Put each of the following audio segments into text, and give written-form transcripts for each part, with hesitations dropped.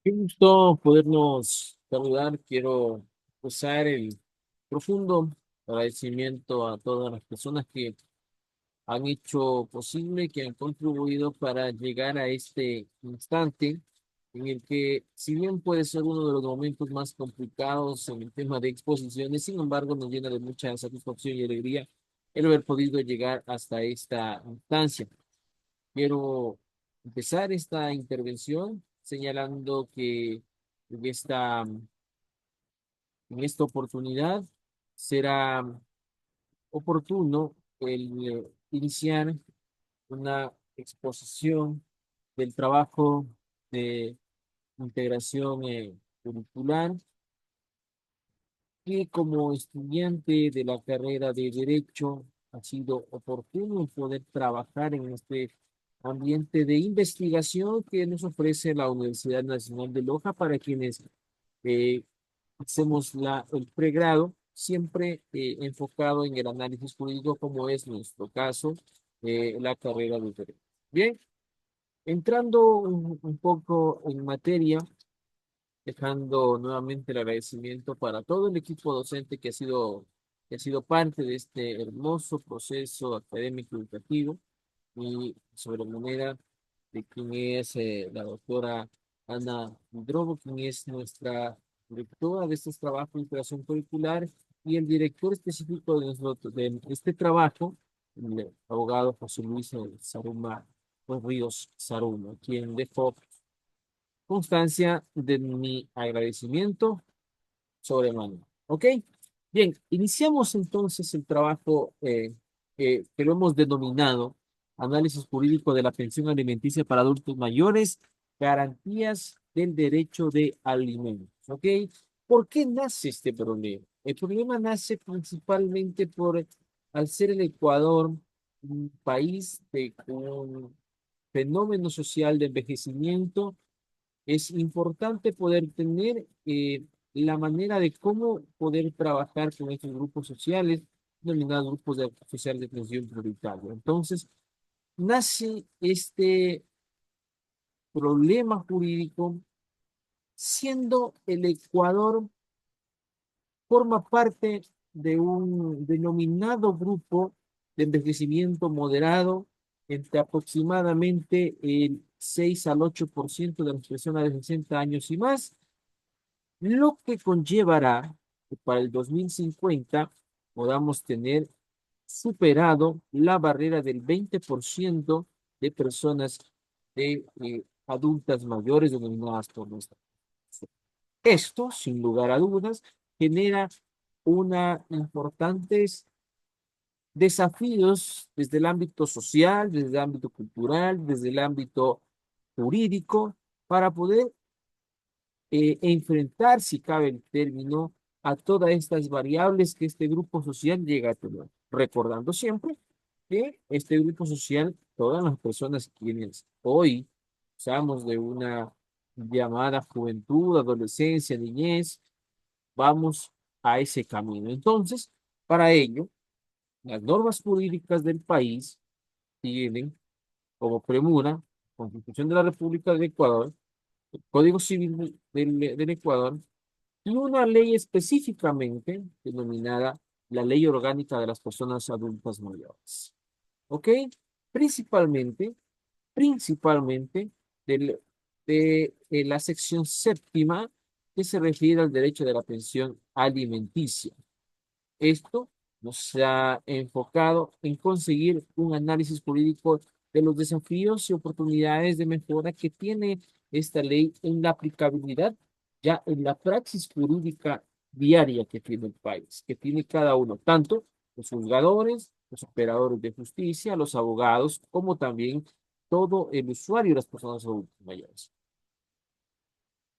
Qué gusto podernos saludar. Quiero expresar el profundo agradecimiento a todas las personas que han hecho posible, que han contribuido para llegar a este instante en el que, si bien puede ser uno de los momentos más complicados en el tema de exposiciones, sin embargo, nos llena de mucha satisfacción y alegría el haber podido llegar hasta esta instancia. Quiero empezar esta intervención señalando que en esta oportunidad será oportuno el iniciar una exposición del trabajo de integración curricular que como estudiante de la carrera de Derecho ha sido oportuno poder trabajar en este ambiente de investigación que nos ofrece la Universidad Nacional de Loja para quienes eh, hacemos el pregrado, siempre enfocado en el análisis jurídico, como es nuestro caso, la carrera de Derecho. Bien, entrando un poco en materia, dejando nuevamente el agradecimiento para todo el equipo docente que ha sido parte de este hermoso proceso académico educativo y sobre manera de quien es la doctora Ana Drobo, quien es nuestra directora de estos trabajos de integración curricular y el director específico de este trabajo, el abogado José Luis Saruma Ríos Saruma, quien dejó constancia de mi agradecimiento sobremano. ¿Ok? Bien, iniciamos entonces el trabajo que lo hemos denominado Análisis Jurídico de la Pensión Alimenticia para Adultos Mayores, Garantías del Derecho de Alimentos. ¿Ok? ¿Por qué nace este problema? El problema nace principalmente al ser el Ecuador un país de un fenómeno social de envejecimiento, es importante poder tener la manera de cómo poder trabajar con estos grupos sociales, denominados grupos sociales de atención prioritaria. Entonces, nace este problema jurídico siendo el Ecuador forma parte de un denominado grupo de envejecimiento moderado entre aproximadamente el 6 al 8% de las personas de 60 años y más, lo que conllevará que para el 2050 podamos tener superado la barrera del 20% de personas adultas mayores denominadas por nuestra. Esto, sin lugar a dudas, genera una importantes desafíos desde el ámbito social, desde el ámbito cultural, desde el ámbito jurídico, para poder enfrentar, si cabe el término, a todas estas variables que este grupo social llega a tener. Recordando siempre que este grupo social, todas las personas quienes hoy usamos de una llamada juventud, adolescencia, niñez, vamos a ese camino. Entonces, para ello, las normas jurídicas del país tienen como premura Constitución de la República del Ecuador, el Código Civil del Ecuador, y una ley específicamente denominada la Ley Orgánica de las Personas Adultas Mayores. ¿Ok? Principalmente, principalmente de la sección séptima que se refiere al derecho de la pensión alimenticia. Esto nos ha enfocado en conseguir un análisis jurídico de los desafíos y oportunidades de mejora que tiene esta ley en la aplicabilidad, ya en la praxis jurídica diaria que tiene el país, que tiene cada uno, tanto los juzgadores, los operadores de justicia, los abogados, como también todo el usuario y las personas adultas mayores.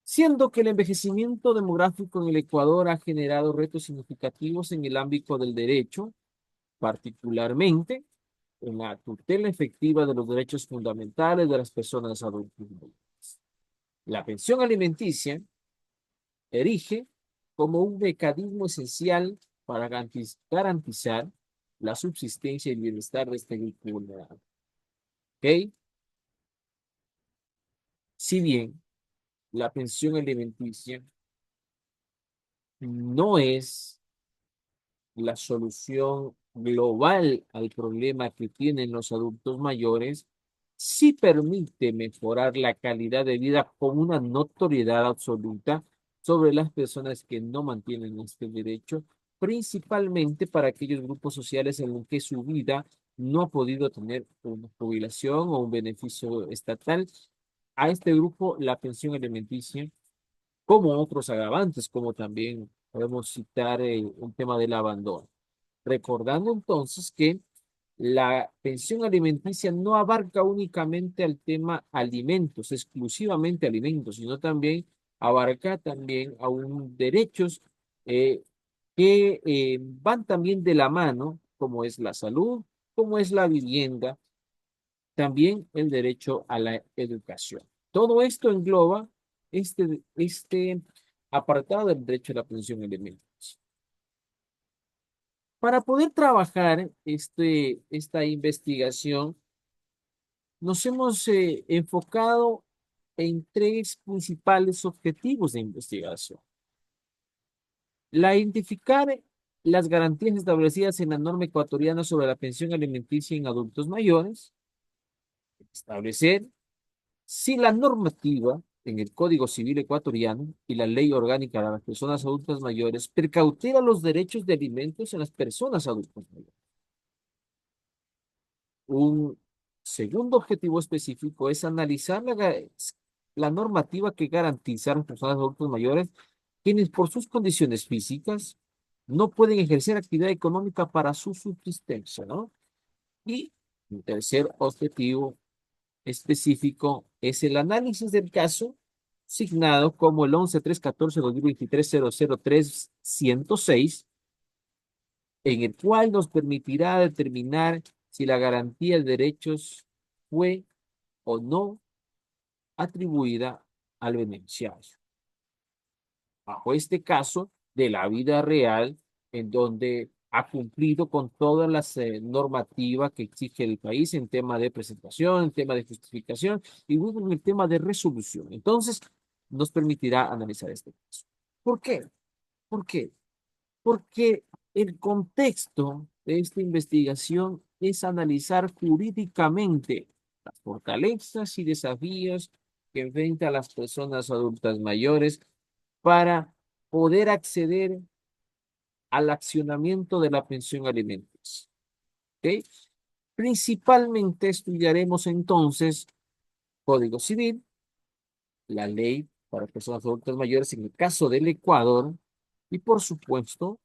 Siendo que el envejecimiento demográfico en el Ecuador ha generado retos significativos en el ámbito del derecho, particularmente en la tutela efectiva de los derechos fundamentales de las personas adultas. La pensión alimenticia erige como un mecanismo esencial para garantizar la subsistencia y el bienestar de este grupo vulnerable. ¿Ok? Si bien la pensión alimenticia no es la solución global al problema que tienen los adultos mayores, sí permite mejorar la calidad de vida con una notoriedad absoluta sobre las personas que no mantienen este derecho, principalmente para aquellos grupos sociales en los que su vida no ha podido tener una jubilación o un beneficio estatal. A este grupo, la pensión alimenticia, como otros agravantes, como también podemos citar un tema del abandono. Recordando entonces que la pensión alimenticia no abarca únicamente el tema alimentos, exclusivamente alimentos, sino también abarca también aún derechos eh, que van también de la mano, como es la salud, como es la vivienda, también el derecho a la educación. Todo esto engloba este apartado del derecho a la pensión alimenticia. Para poder trabajar esta investigación, nos hemos enfocado en tres principales objetivos de investigación. La identificar las garantías establecidas en la norma ecuatoriana sobre la pensión alimenticia en adultos mayores, establecer si la normativa en el Código Civil ecuatoriano y la Ley Orgánica de las Personas Adultas Mayores precautela los derechos de alimentos en las personas adultas mayores. Un segundo objetivo específico es analizar la normativa que garantiza a las personas adultas mayores quienes por sus condiciones físicas no pueden ejercer actividad económica para su subsistencia, ¿no? Y un tercer objetivo específico es el análisis del caso signado como el 11-314-2023-003-106, en el cual nos permitirá determinar si la garantía de derechos fue o no atribuida al beneficiario. Bajo este caso de la vida real, en donde ha cumplido con todas las normativas que exige el país en tema de presentación, en tema de justificación y luego en el tema de resolución. Entonces, nos permitirá analizar este caso. ¿Por qué? ¿Por qué? Porque el contexto de esta investigación es analizar jurídicamente las fortalezas y desafíos que enfrentan las personas adultas mayores para poder acceder al accionamiento de la pensión alimenticia. ¿Ok? Principalmente estudiaremos entonces Código Civil, la ley para personas adultas mayores en el caso del Ecuador y, por supuesto,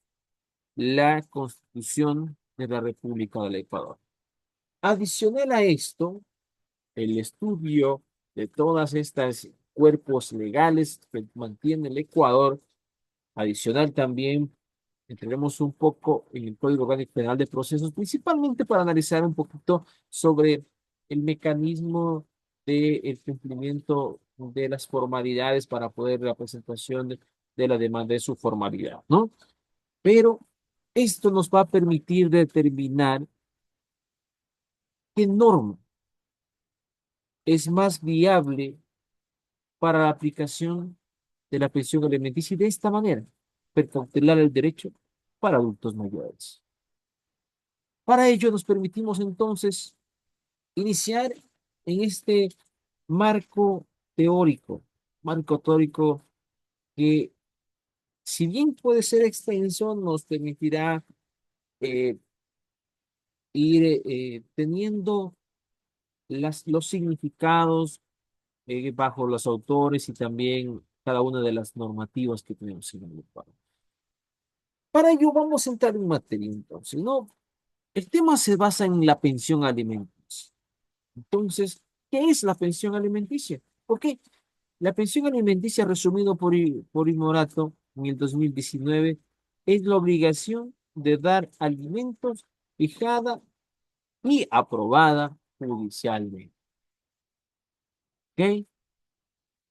la Constitución de la República del Ecuador. Adicional a esto, el estudio de todas estas cuerpos legales que mantiene el Ecuador, adicional también, entraremos un poco en el Código Orgánico Penal de Procesos, principalmente para analizar un poquito sobre el mecanismo del cumplimiento de las formalidades para poder la presentación de la demanda de su formalidad, ¿no? Pero esto nos va a permitir determinar qué norma es más viable para la aplicación de la pensión alimenticia y de esta manera precautelar el derecho para adultos mayores. Para ello nos permitimos entonces iniciar en este marco marco teórico que si bien puede ser extenso, nos permitirá eh, ir teniendo los significados bajo los autores y también cada una de las normativas que tenemos en el lugar. Para ello vamos a entrar en materia entonces, ¿no? El tema se basa en la pensión alimenticia. Entonces, ¿qué es la pensión alimenticia? ¿Por qué? La pensión alimenticia, resumido por Imorato en el 2019, es la obligación de dar alimentos fijada y aprobada judicialmente. ¿Ok?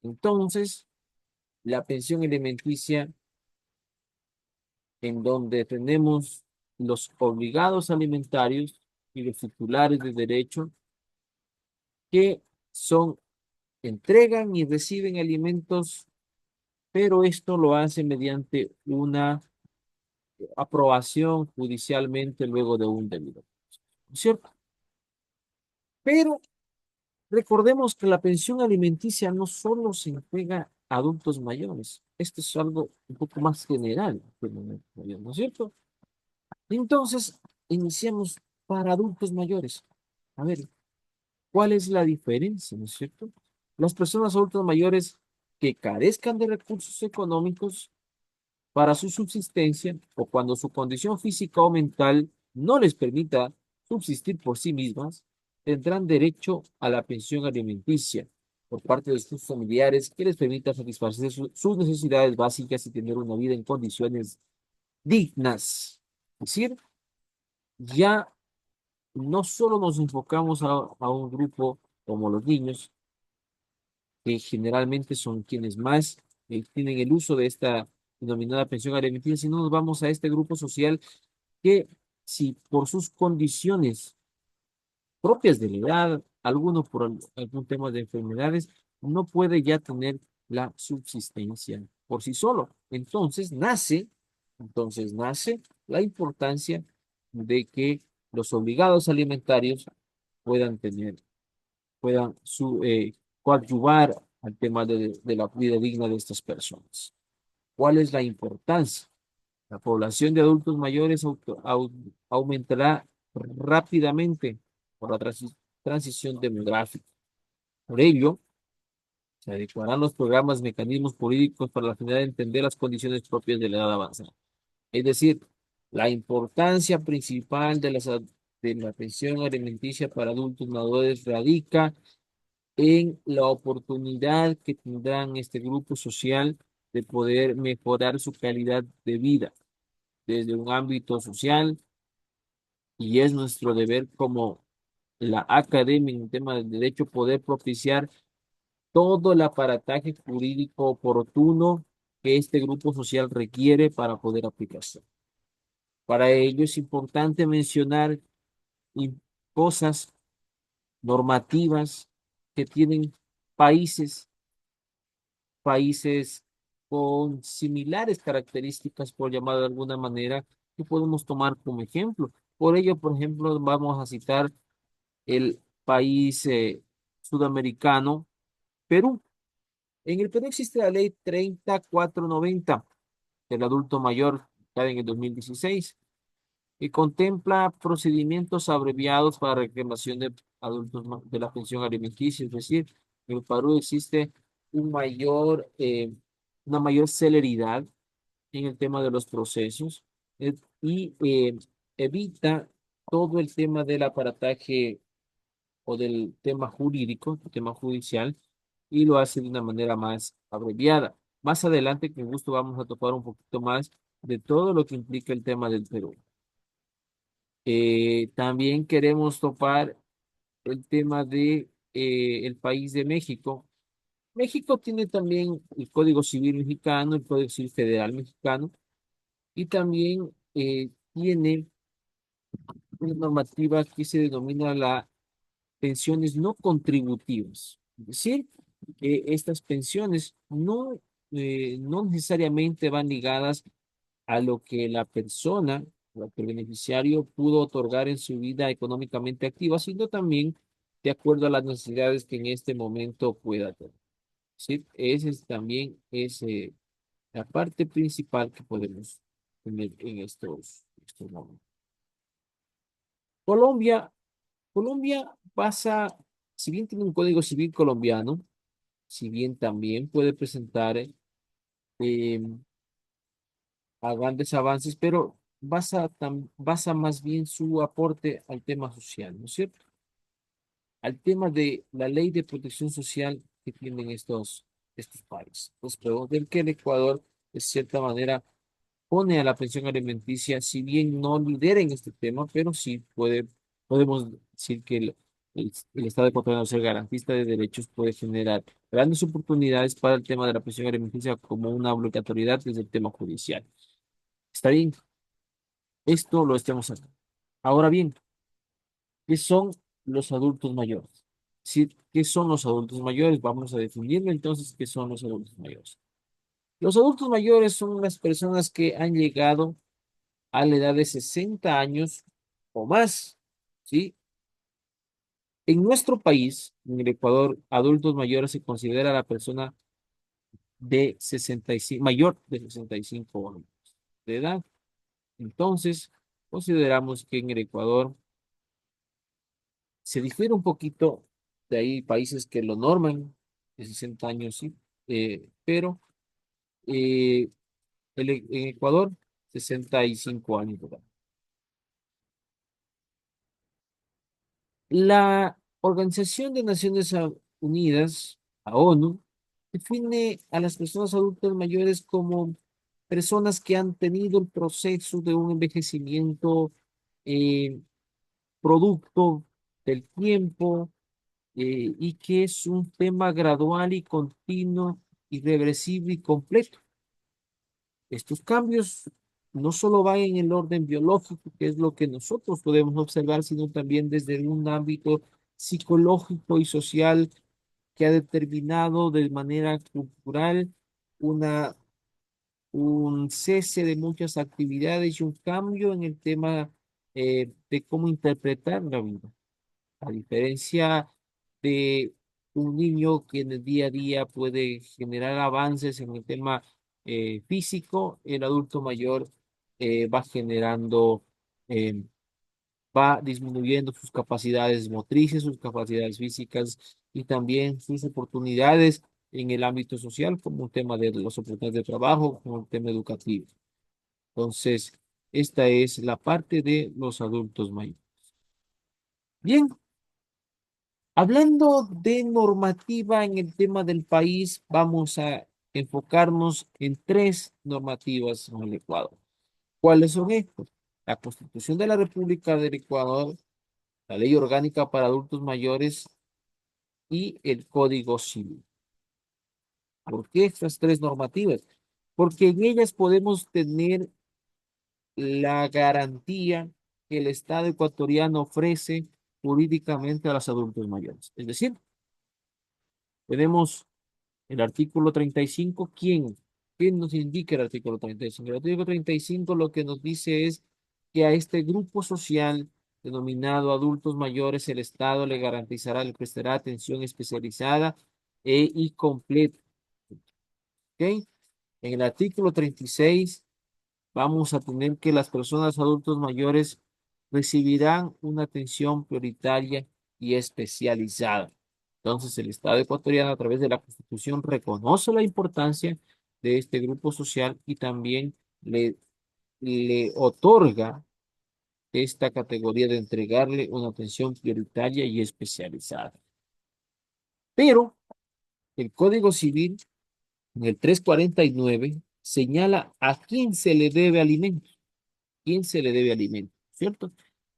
Entonces, la pensión alimenticia, en donde tenemos los obligados alimentarios y los titulares de derecho, que son entregan y reciben alimentos, pero esto lo hacen mediante una aprobación judicialmente luego de un debido, ¿no es cierto? Pero recordemos que la pensión alimenticia no solo se entrega a adultos mayores, esto es algo un poco más general, ¿no es cierto? Entonces, iniciamos para adultos mayores. A ver, ¿cuál es la diferencia, no es cierto? Las personas adultas mayores que carezcan de recursos económicos para su subsistencia o cuando su condición física o mental no les permita subsistir por sí mismas, tendrán derecho a la pensión alimenticia por parte de sus familiares que les permita satisfacer sus necesidades básicas y tener una vida en condiciones dignas. Es decir, ya no solo nos enfocamos a un grupo como los niños, que generalmente son quienes más tienen el uso de esta denominada pensión alimenticia, sino nos vamos a este grupo social que si por sus condiciones propias de la edad, alguno por algún tema de enfermedades, no puede ya tener la subsistencia por sí solo. Entonces nace la importancia de que los obligados alimentarios puedan tener, puedan coadyuvar al tema de la vida digna de estas personas. ¿Cuál es la importancia? La población de adultos mayores aumentará rápidamente por la transición demográfica. Por ello, se adecuarán los programas, mecanismos políticos para la finalidad de entender las condiciones propias de la edad avanzada. Es decir, la importancia principal de la pensión alimenticia para adultos mayores radica en la oportunidad que tendrán este grupo social de poder mejorar su calidad de vida desde un ámbito social y es nuestro deber como la academia en el tema del derecho poder propiciar todo el aparataje jurídico oportuno que este grupo social requiere para poder aplicarse. Para ello es importante mencionar y- cosas normativas que tienen países, países con similares características, por llamar de alguna manera, que podemos tomar como ejemplo. Por ello, por ejemplo, vamos a citar el país sudamericano, Perú. En el Perú existe la ley 3490 del adulto mayor, dictada en el 2016 y contempla procedimientos abreviados para reclamación de de la pensión alimenticia. Es decir, en el Perú existe un una mayor celeridad en el tema de los procesos y evita todo el tema del aparataje o del tema jurídico, el tema judicial, y lo hace de una manera más abreviada. Más adelante, con gusto, vamos a topar un poquito más de todo lo que implica el tema del Perú. También queremos topar el tema de el país de México. México tiene también el Código Civil mexicano, el Código Civil Federal mexicano, y también tiene una normativa que se denomina la pensiones no contributivas. Es decir, que estas pensiones no necesariamente van ligadas a lo que la persona, lo que el beneficiario pudo otorgar en su vida económicamente activa, sino también de acuerdo a las necesidades que en este momento pueda tener. ¿Sí? Ese es también la parte principal que podemos tener en estos momentos. Colombia, Colombia pasa, si bien tiene un código civil colombiano, si bien también puede presentar eh, a grandes avances, pero basa más bien su aporte al tema social, ¿no es cierto? Al tema de la ley de protección social que tienen estos países. Pues podemos ver que el Ecuador, de cierta manera, pone a la pensión alimenticia, si bien no lidera en este tema, pero sí podemos decir que el Estado ecuatoriano, ser garantista de derechos, puede generar grandes oportunidades para el tema de la pensión alimenticia como una obligatoriedad desde el tema judicial. Está bien, esto lo estamos haciendo. Ahora bien, ¿qué son los adultos mayores? decir, ¿qué son los adultos mayores? Vamos a definirlo entonces, ¿qué son los adultos mayores? Los adultos mayores son las personas que han llegado a la edad de 60 años o más, ¿sí? En nuestro país, en el Ecuador, adultos mayores se considera la persona de 65, mayor de 65 años de edad. Entonces, consideramos que en el Ecuador se difiere un poquito, de ahí países que lo norman de 60 años, sí, pero eh, en Ecuador, 65 años de edad. La Organización de Naciones Unidas, la ONU, define a las personas adultas mayores como personas que han tenido el proceso de un envejecimiento eh, producto del tiempo y que es un tema gradual y continuo, irreversible y completo. Estos cambios no solo van en el orden biológico, que es lo que nosotros podemos observar, sino también desde un ámbito psicológico y social que ha determinado de manera cultural una, un cese de muchas actividades y un cambio en el tema de cómo interpretar la vida. A diferencia de un niño que en el día a día puede generar avances en el tema físico, el adulto mayor va generando, eh, va disminuyendo sus capacidades motrices, sus capacidades físicas y también sus oportunidades en el ámbito social, como el tema de las oportunidades de trabajo, como el tema educativo. Entonces, esta es la parte de los adultos mayores. Bien, hablando de normativa en el tema del país, vamos a enfocarnos en tres normativas en el Ecuador. ¿Cuáles son estos? La Constitución de la República del Ecuador, la Ley Orgánica para Adultos Mayores y el Código Civil. ¿Por qué estas tres normativas? Porque en ellas podemos tener la garantía que el Estado ecuatoriano ofrece jurídicamente a los adultos mayores. Es decir, tenemos el artículo 35, ¿quién nos indica el artículo 35? El artículo 35 lo que nos dice es que a este grupo social denominado adultos mayores, el Estado le garantizará, le prestará atención especializada y completa. ¿Ok? En el artículo 36 vamos a tener que las personas adultos mayores recibirán una atención prioritaria y especializada. Entonces, el Estado ecuatoriano, a través de la Constitución, reconoce la importancia de este grupo social y también le otorga esta categoría de entregarle una atención prioritaria y especializada. Pero el Código Civil, en el 349, señala a quién se le debe alimento. ¿Quién se le debe alimento? ¿Cierto?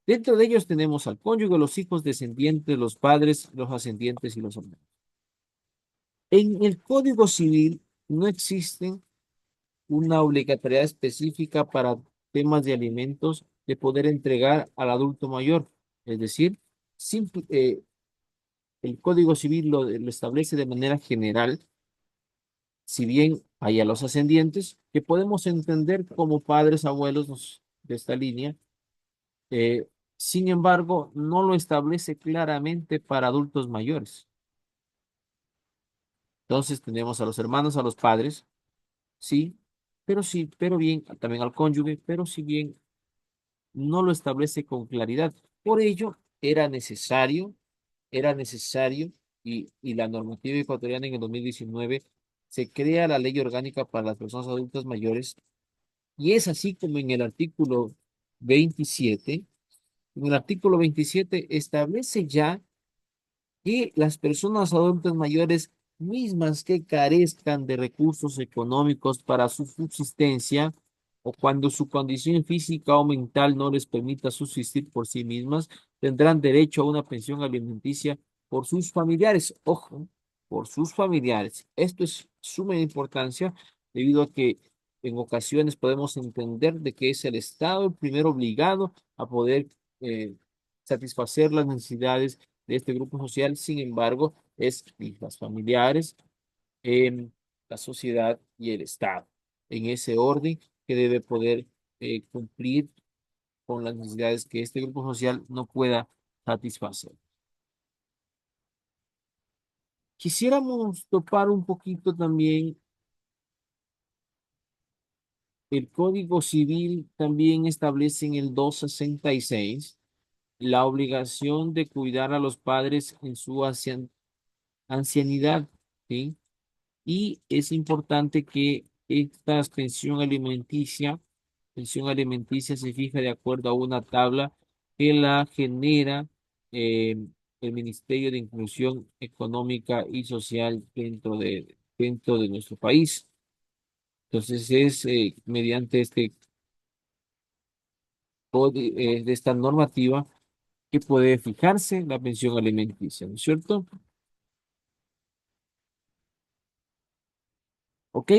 Dentro de ellos tenemos al cónyuge, los hijos descendientes, los padres, los ascendientes y los hermanos. En el Código Civil no existe una obligatoriedad específica para temas de alimentos de poder entregar al adulto mayor. Es decir, el Código Civil lo establece de manera general, si bien hay a los ascendientes, que podemos entender como padres, abuelos de esta línea. Eh, Sin embargo, no lo establece claramente para adultos mayores. Entonces tenemos a los hermanos, a los padres, sí, pero bien, también al cónyuge, pero si bien no lo establece con claridad. Por ello, era necesario, y la normativa ecuatoriana en el 2019 se crea la ley orgánica para las personas adultas mayores, y es así como en el artículo 27. En el artículo 27 establece ya que las personas adultas mayores mismas que carezcan de recursos económicos para su subsistencia o cuando su condición física o mental no les permita subsistir por sí mismas, tendrán derecho a una pensión alimenticia por sus familiares. Ojo, por sus familiares. Esto es suma importancia debido a que en ocasiones podemos entender de que es el Estado el primero obligado a poder satisfacer las necesidades de este grupo social, sin embargo, es las familiares, em, la sociedad y el Estado, en ese orden que debe poder cumplir con las necesidades que este grupo social no pueda satisfacer. Quisiéramos topar un poquito también el Código Civil también establece en el 266 la obligación de cuidar a los padres en su ancianidad, ¿sí? Y es importante que esta pensión alimenticia se fija de acuerdo a una tabla que la genera eh, el Ministerio de Inclusión Económica y Social dentro de nuestro país. Entonces es mediante de esta normativa que puede fijarse la pensión alimenticia, ¿no es cierto? Ok,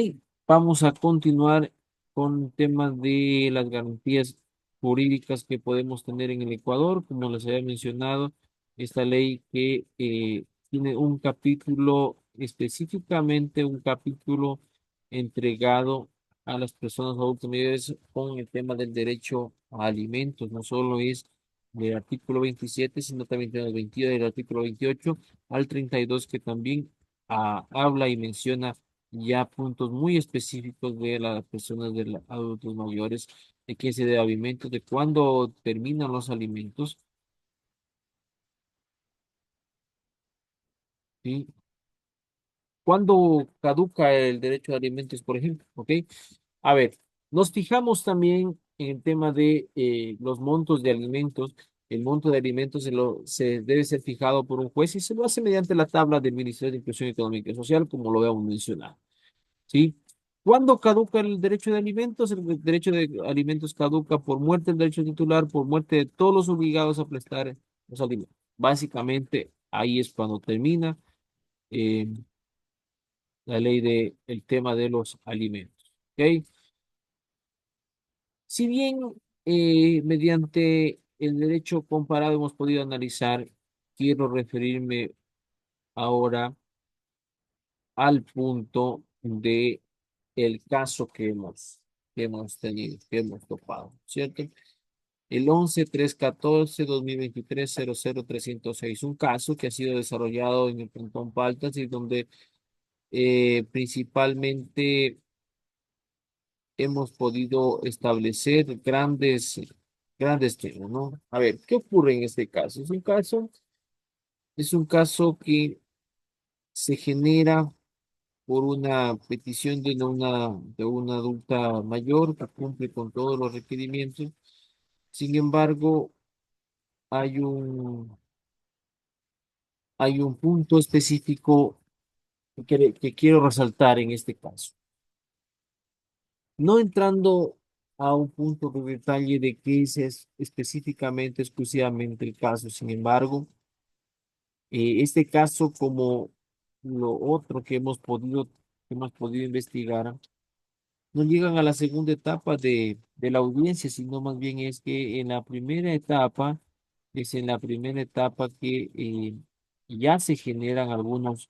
vamos a continuar con temas de las garantías jurídicas que podemos tener en el Ecuador. Como les había mencionado, esta ley que tiene un capítulo, específicamente un capítulo entregado a las personas adultas mayores con el tema del derecho a alimentos. No solo es del artículo 27, sino también del 22, del artículo 28 al 32, que también habla y menciona ya puntos muy específicos de las personas de los adultos mayores, de qué se debe alimentos, de cuándo terminan los alimentos, ¿sí? ¿Cuándo caduca el derecho a alimentos, por ejemplo? ¿Ok? A ver, nos fijamos también en el tema de los montos de alimentos. El monto de alimentos se debe ser fijado por un juez y se lo hace mediante la tabla del Ministerio de Inclusión Económica y Social, como lo habíamos mencionado. ¿Sí? ¿Cuándo caduca el derecho de alimentos? El derecho de alimentos caduca por muerte del derecho titular, por muerte de todos los obligados a prestar los alimentos. Básicamente, ahí es cuando termina eh, la ley de el tema de los alimentos. ¿Ok? Si bien mediante el derecho comparado hemos podido analizar, quiero referirme ahora al punto de el caso que hemos tenido, que hemos topado, ¿cierto? El 11-314-2023-00306, un caso que ha sido desarrollado en el Cantón Paltas y donde principalmente hemos podido establecer grandes temas, ¿no? A ver, ¿qué ocurre en este caso? Es un caso que se genera por una petición de una adulta mayor que cumple con todos los requerimientos. Sin embargo, hay hay un punto específico que quiero resaltar en este caso. No entrando a un punto de detalle de qué es específicamente, exclusivamente el caso. Sin embargo, este caso, como lo otro que hemos podido investigar, no llegan a la segunda etapa de la audiencia, sino más bien es que en la primera etapa, es en la primera etapa que ya se generan algunos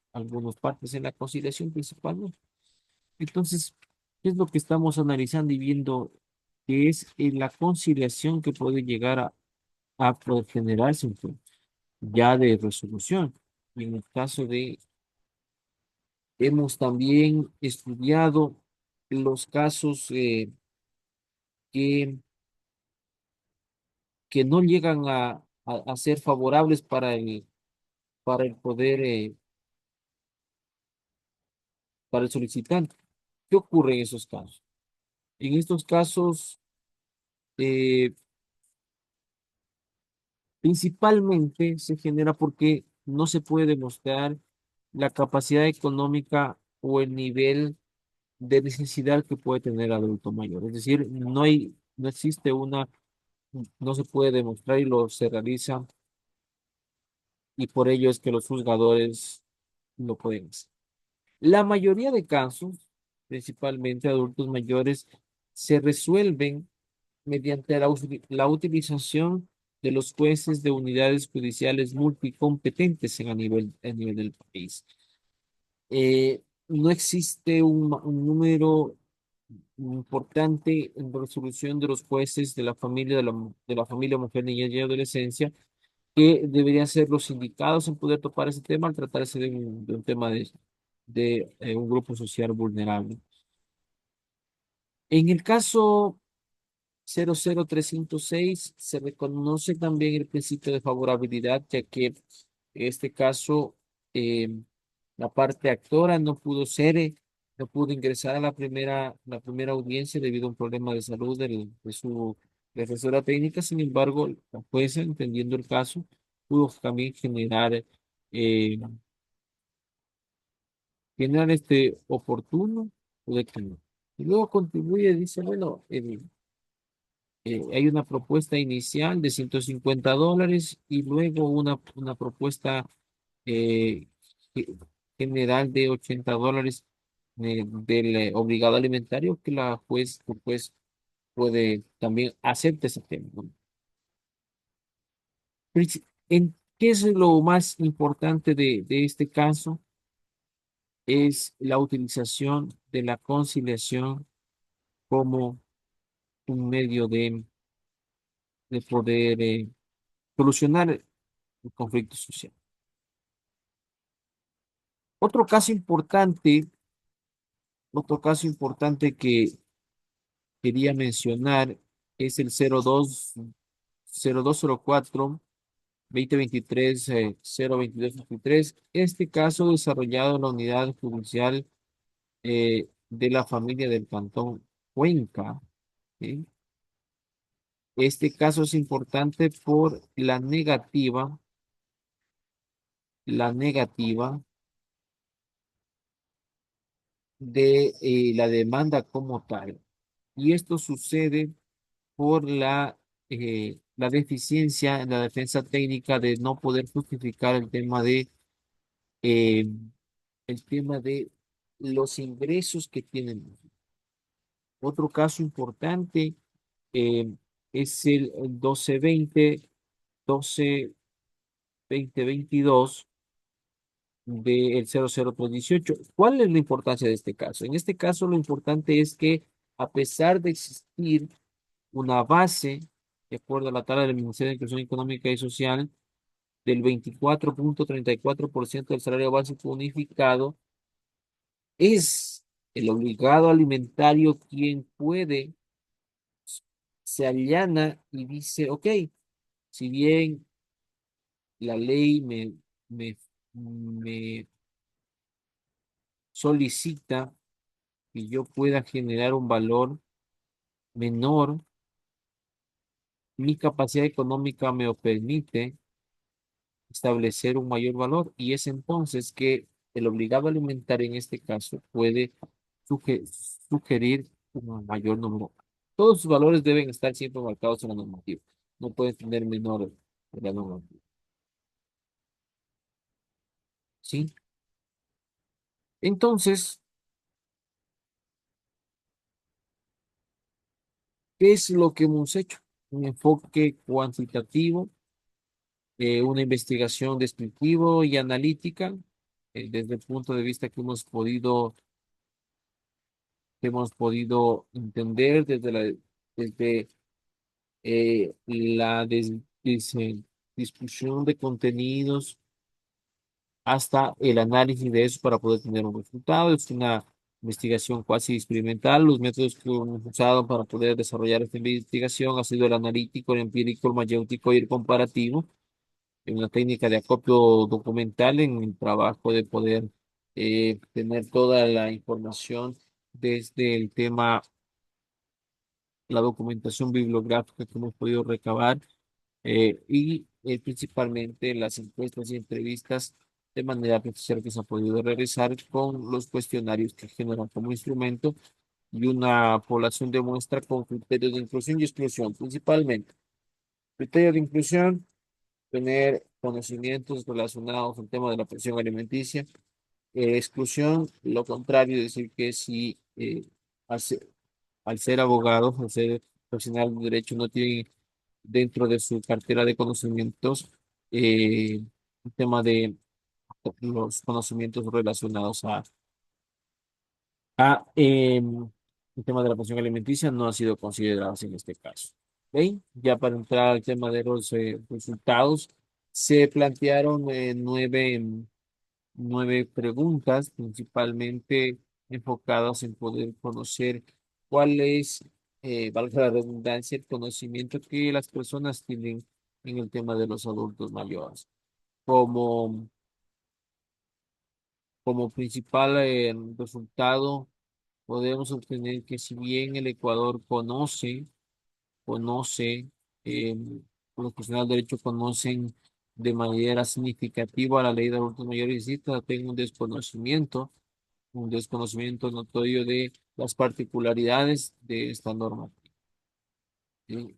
partes en la conciliación principalmente. Entonces, ¿qué es lo que estamos analizando y viendo? Que es en la conciliación que puede llegar a poder generarse un punto ya de resolución. Y en el caso de, hemos también estudiado los casos que que no llegan a ser favorables para el poder, para el solicitante. ¿Qué ocurre en esos casos? En estos casos, eh, principalmente se genera porque no se puede demostrar la capacidad económica o el nivel de necesidad que puede tener el adulto mayor. Es decir, no existe no se puede demostrar y se realiza, y por ello es que los juzgadores lo pueden hacer. La mayoría de casos, principalmente adultos mayores, se resuelven mediante la utilización de los jueces de unidades judiciales multicompetentes a nivel del país. No existe un número importante en la resolución de los jueces de la familia, de la familia, mujer, niñez y adolescencia, que deberían ser los indicados en poder topar ese tema al tratarse de un tema de un grupo social vulnerable. En el caso 00306 se reconoce también el principio de favorabilidad, ya que en este caso eh, la parte actora no pudo ser, no pudo ingresar a la primera audiencia debido a un problema de salud de su defensora técnica. Sin embargo, la jueza, entendiendo el caso, pudo también eh, generar este oportuno o de que no. Y luego contribuye, dice, bueno, hay una propuesta inicial de $150 y luego una propuesta eh, ge- general de $80 del obligado alimentario que la juez pues, puede también aceptar ese tema, ¿no? ¿Qué es lo más importante de este caso? Es la utilización de la conciliación como un medio de poder solucionar el conflicto social. Otro caso importante, otro caso importante que quería mencionar es el 0204 2023 02223. Este caso desarrollado en la unidad judicial de la familia del Cantón Cuenca. ¿Sí? Este caso es importante por la negativa de la demanda como tal. Y esto sucede por la deficiencia en la defensa técnica de no poder justificar eh, el tema de los ingresos que tienen. Otro caso importante eh, es el 1220-12-2022 del 00318. ¿Cuál es la importancia de este caso? En este caso, lo importante es que a pesar de existir una base, de acuerdo a la tabla del Ministerio de Inclusión Económica y Social, del 24.34% del salario básico unificado, es el obligado alimentario quien puede, se allana y dice, ok, si bien la ley me solicita que yo pueda generar un valor menor, mi capacidad económica me lo permite establecer un mayor valor y es entonces que el obligado alimentario en este caso puede suge- sugerir un mayor número. Todos sus valores deben estar siempre marcados en la normativa. No pueden tener menor de la normativa. ¿Sí? Entonces, ¿qué es lo que hemos hecho? Un enfoque cuantitativo, una investigación descriptivo y analítica, desde el punto de vista que hemos podido entender desde discusión de contenidos hasta el análisis de eso para poder tener un resultado. Es una investigación cuasi experimental. Los métodos que hemos usado para poder desarrollar esta investigación ha sido el analítico, el empírico, el mayéutico y el comparativo, en una técnica de acopio documental en el trabajo de poder tener toda la información desde el tema, la documentación bibliográfica que hemos podido recabar y principalmente las encuestas y entrevistas de manera artificial que se ha podido realizar con los cuestionarios que generan como instrumento y una población de muestra con criterios de inclusión y exclusión, principalmente. Criterio de inclusión, tener conocimientos relacionados al tema de la presión alimenticia. Exclusión, lo contrario, es decir, que si al ser, al ser abogados, al ser profesional de derecho, no tienen dentro de su cartera de conocimientos el tema de los conocimientos relacionados el tema de la pensión alimenticia no ha sido considerado en este caso. ¿Ok? Ya para entrar al tema de los resultados, se plantearon nueve preguntas, principalmente enfocadas en poder conocer cuál es, valga la redundancia, el conocimiento que las personas tienen en el tema de los adultos mayores. Como, como principal resultado, podemos obtener que si bien el Ecuador conoce, eh, los profesionales de derecho conocen de manera significativa la ley de adultos mayores, y tengo un desconocimiento notorio de las particularidades de esta norma. ¿Sí?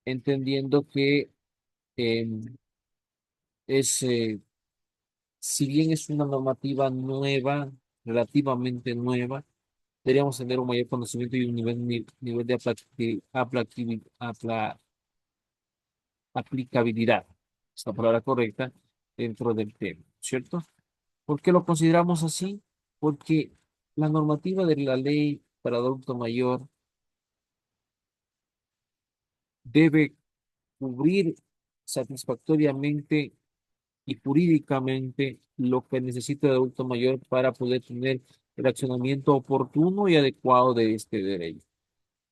Entendiendo que eh, es, si bien es una normativa nueva, relativamente nueva, deberíamos tener un mayor conocimiento y un nivel de aplicabilidad, es la palabra correcta, dentro del tema, ¿cierto? ¿Por qué lo consideramos así? Porque la normativa de la ley para adulto mayor debe cubrir satisfactoriamente y jurídicamente lo que necesita el adulto mayor para poder tener el accionamiento oportuno y adecuado de este derecho.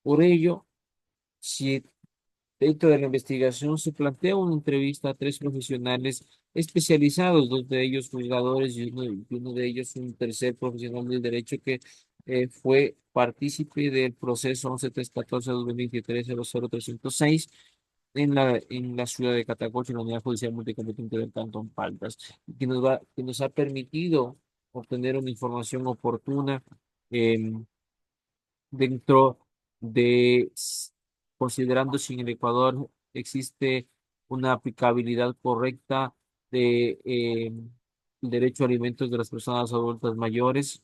Por ello, si dentro de la investigación se plantea una entrevista a tres profesionales especializados, dos de ellos juzgadores y uno de ellos un tercer profesional del derecho que fue partícipe del proceso 11-314-2023-00306 en la ciudad de Catacocha, en la unidad judicial multicompetente del Cantón Paltas, que nos ha permitido obtener una información oportuna em, dentro de, considerando si en el Ecuador existe una aplicabilidad correcta de el derecho a alimentos de las personas adultas mayores.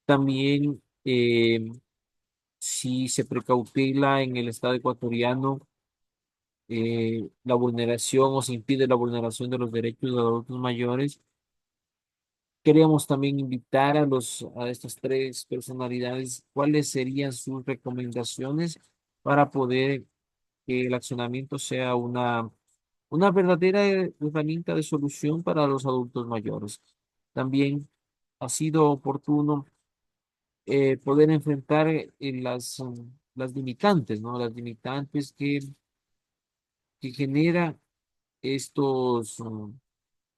También si se precautela en el Estado ecuatoriano la vulneración o se impide la vulneración de los derechos de los adultos mayores. Queríamos también invitar a estas tres personalidades cuáles serían sus recomendaciones para poder que el accionamiento sea una verdadera herramienta de solución para los adultos mayores. También ha sido oportuno poder enfrentar las limitantes, ¿no? Las limitantes que genera estos,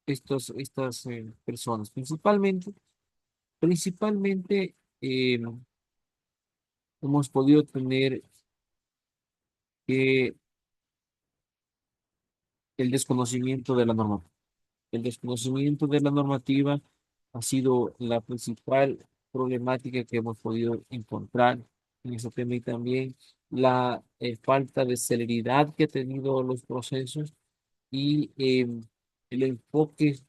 estas personas, principalmente hemos podido tener que el desconocimiento de la norma. El desconocimiento de la normativa ha sido la principal problemática que hemos podido encontrar en ese tema y también la falta de celeridad que ha tenido los procesos y el enfoque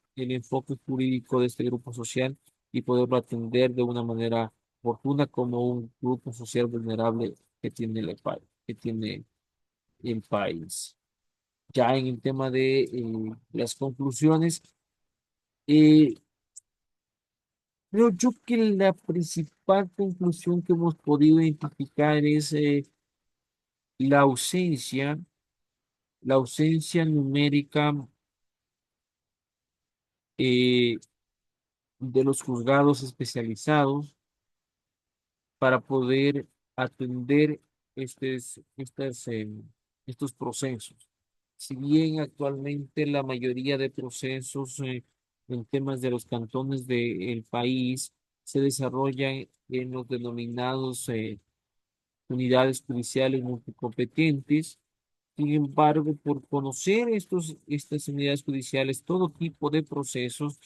jurídico de este grupo social y poderlo atender de una manera oportuna como un grupo social vulnerable que tiene el país. Ya en el tema de las conclusiones, eh, creo yo que la principal conclusión que hemos podido identificar es la la ausencia numérica eh, de los juzgados especializados para poder atender estos procesos. Si bien actualmente la mayoría de procesos en temas de los cantones del país se desarrollan en los denominados unidades judiciales multicompetentes, sin embargo, por conocer estas unidades judiciales, todo tipo de procesos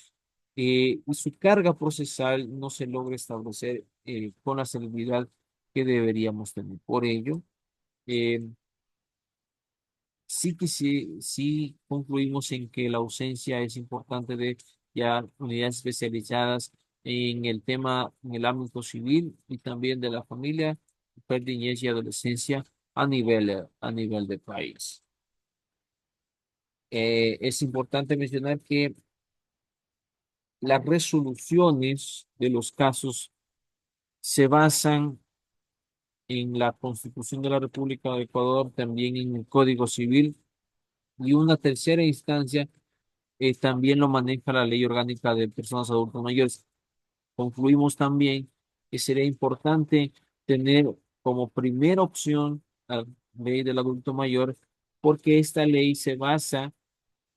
y su carga procesal no se logra establecer con la celeridad que deberíamos tener. Por ello, eh, sí concluimos en que la ausencia es importante de ya unidades especializadas en el tema, en el ámbito civil y también de la familia, mujer, niñez y adolescencia a nivel de país. Es importante mencionar que las resoluciones de los casos se basan en la Constitución de la República de Ecuador, también en el Código Civil y una tercera instancia también lo maneja la Ley Orgánica de Personas Adultas Mayores. Concluimos también que sería importante tener como primera opción la ley del adulto mayor, porque esta ley se basa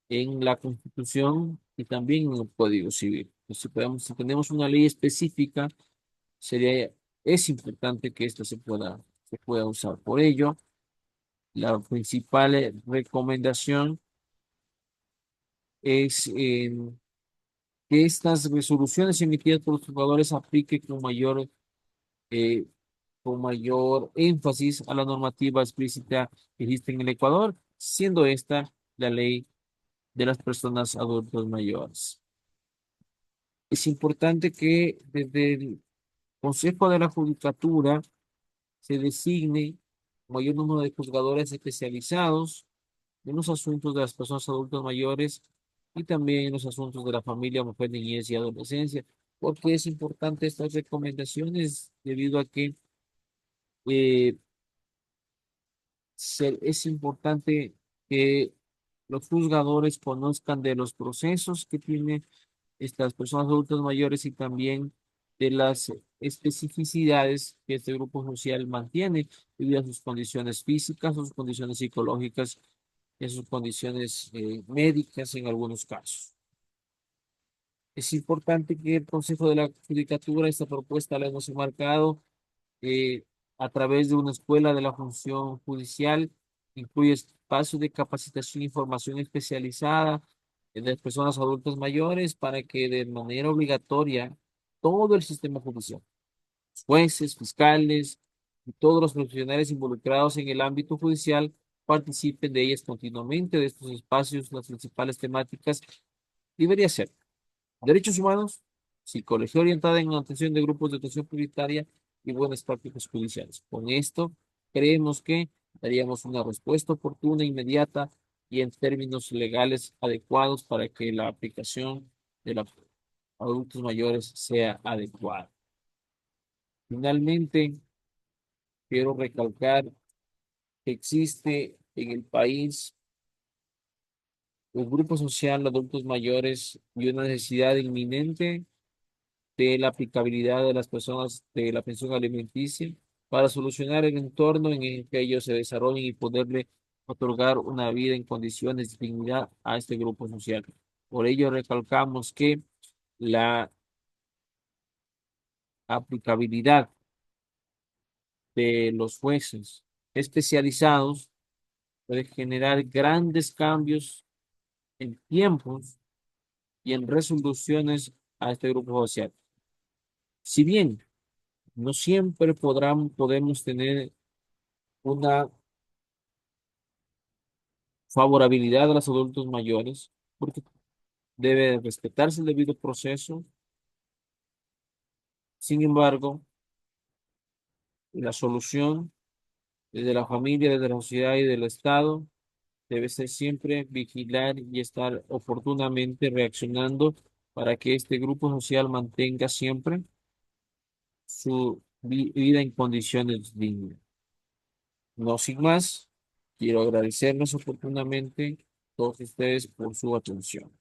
en la Constitución y también en el Código Civil. Entonces, si tenemos una ley específica, sería, es importante que esta se pueda usar. Por ello, la principal recomendación es que estas resoluciones emitidas por los jugadores apliquen eh, con mayor énfasis a la normativa explícita que existe en el Ecuador, siendo esta la ley de las personas adultas mayores. Es importante que desde el Consejo de la Judicatura se designe mayor número de juzgadores especializados en los asuntos de las personas adultas mayores y también en los asuntos de la familia, mujer, niñez y adolescencia. Porque es importante estas recomendaciones debido a que eh, es importante que los juzgadores conozcan de los procesos que tienen estas personas adultas mayores y también de las especificidades que este grupo social mantiene debido a sus condiciones físicas, sus condiciones psicológicas y sus condiciones médicas en algunos casos. Es importante que el Consejo de la Judicatura, esta propuesta la hemos enmarcado eh, a través de una escuela de la función judicial, incluye espacios de capacitación y formación especializada de las personas adultas mayores para que de manera obligatoria todo el sistema judicial, jueces, fiscales y todos los profesionales involucrados en el ámbito judicial participen de ellas continuamente, de estos espacios, las principales temáticas, debería ser derechos humanos, psicología orientada en la atención de grupos de atención prioritaria y buenas prácticas judiciales. Con esto, creemos que daríamos una respuesta oportuna, inmediata y en términos legales adecuados para que la aplicación de los adultos mayores sea adecuada. Finalmente, quiero recalcar que existe en el país un grupo social de adultos mayores y una necesidad inminente de la aplicabilidad de las personas de la pensión alimenticia para solucionar el entorno en el que ellos se desarrollen y poderle otorgar una vida en condiciones de dignidad a este grupo social. Por ello, recalcamos que la aplicabilidad de los jueces especializados puede generar grandes cambios en tiempos y en resoluciones a este grupo social. Si bien no siempre podemos tener una favorabilidad a los adultos mayores, porque debe respetarse el debido proceso. Sin embargo, la solución desde la familia, desde la sociedad y del Estado debe ser siempre vigilar y estar oportunamente reaccionando para que este grupo social mantenga siempre su vida en condiciones dignas. No sin más, quiero agradecerles oportunamente a todos ustedes por su atención.